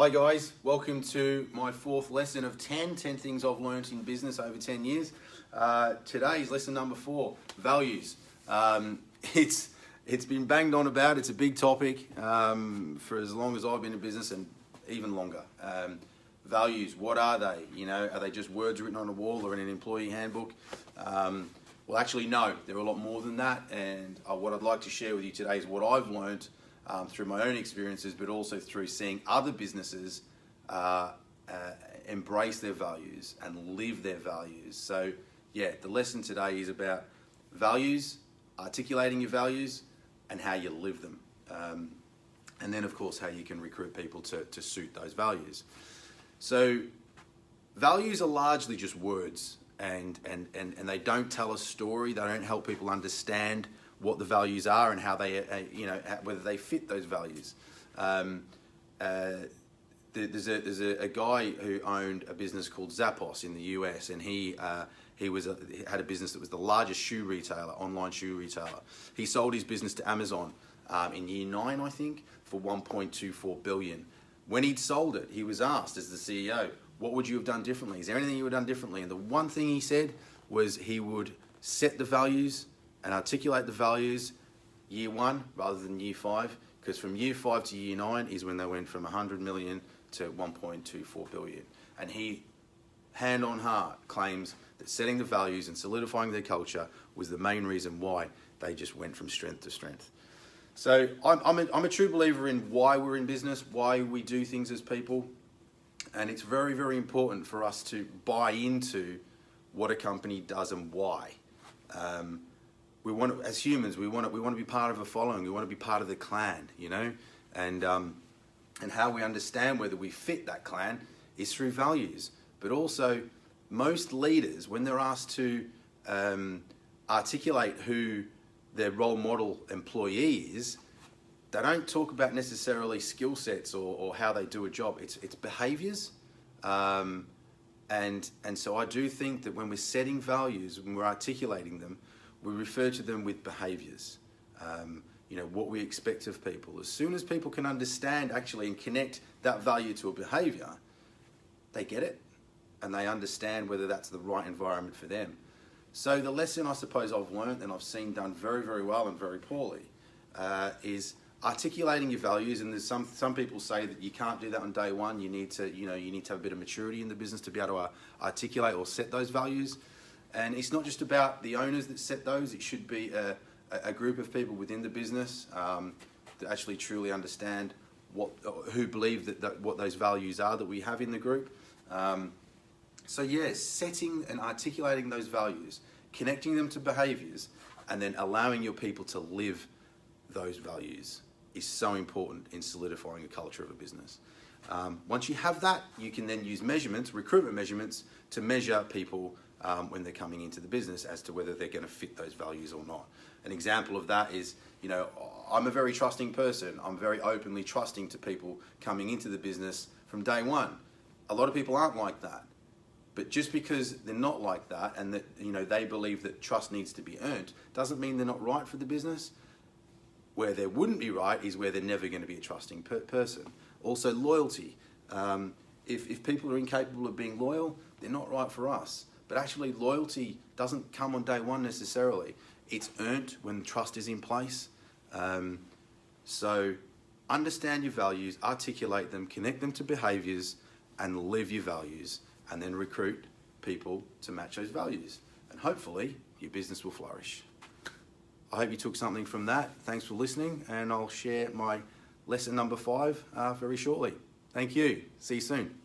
Hi guys, welcome to my fourth lesson of 10 things I've learned in business over 10 years. Today's lesson number 4, values. It's been banged on about, it's a big topic for as long as I've been in business and even longer. Values, what are they? You know, are they just words written on a wall or in an employee handbook? Well, actually no, they're a lot more than that, and what I'd like to share with you today is what I've learned through my own experiences, but also through seeing other businesses embrace their values and live their values. So yeah, the lesson today is about values, articulating your values, and how you live them. And then of course how you can recruit people to suit those values. So values are largely just words, and they don't tell a story, they don't help people understand what the values are and how they, whether they fit those values. There's a guy who owned a business called Zappos in the US, and he had a business that was the largest shoe retailer, online shoe retailer. He sold his business to Amazon in year 9, I think, for $1.24 billion. When he'd sold it, he was asked as the CEO, what would you have done differently? Is there anything you would have done differently? And the one thing he said was he would set the values and articulate the values year 1 rather than year 5, because from year 5 to year 9 is when they went from 100 million to 1.24 billion. And he, hand on heart, claims that setting the values and solidifying their culture was the main reason why they just went from strength to strength. So I'm a true believer in why we're in business, why we do things as people, and it's very, very important for us to buy into what a company does and why. We want to, as humans, we want to be part of a following. We want to be part of the clan, you know, and how we understand whether we fit that clan is through values. But also, most leaders, when they're asked to articulate who their role model employee is, they don't talk about necessarily skill sets or how they do a job. It's behaviors, and so I do think that when we're setting values, when we're articulating them, we refer to them with behaviors, what we expect of people. As soon as people can understand actually and connect that value to a behavior, they get it and they understand whether that's the right environment for them. So the lesson I suppose I've learned and I've seen done very, very well and very poorly is articulating your values. And there's some people say that you can't do that on day one. You need to have a bit of maturity in the business to be able to articulate or set those values. And it's not just about the owners that set those, it should be a group of people within the business that actually truly understand who believe that what those values are that we have in the group. So yeah, setting and articulating those values, connecting them to behaviors, and then allowing your people to live those values is so important in solidifying a culture of a business. Once you have that, you can then use measurements, recruitment measurements, to measure people when they're coming into the business as to whether they're going to fit those values or not. An example of that is, I'm a very trusting person. I'm very openly trusting to people coming into the business from day one. A lot of people aren't like that. But just because they're not like that and that they believe that trust needs to be earned, doesn't mean they're not right for the business. Where they wouldn't be right is where they're never going to be a trusting person. Also loyalty. If people are incapable of being loyal, they're not right for us. But actually loyalty doesn't come on day one necessarily. It's earned when trust is in place. So understand your values, articulate them, connect them to behaviors, and live your values, and then recruit people to match those values. And hopefully your business will flourish. I hope you took something from that. Thanks for listening, and I'll share my lesson number 5 very shortly. Thank you. See you soon.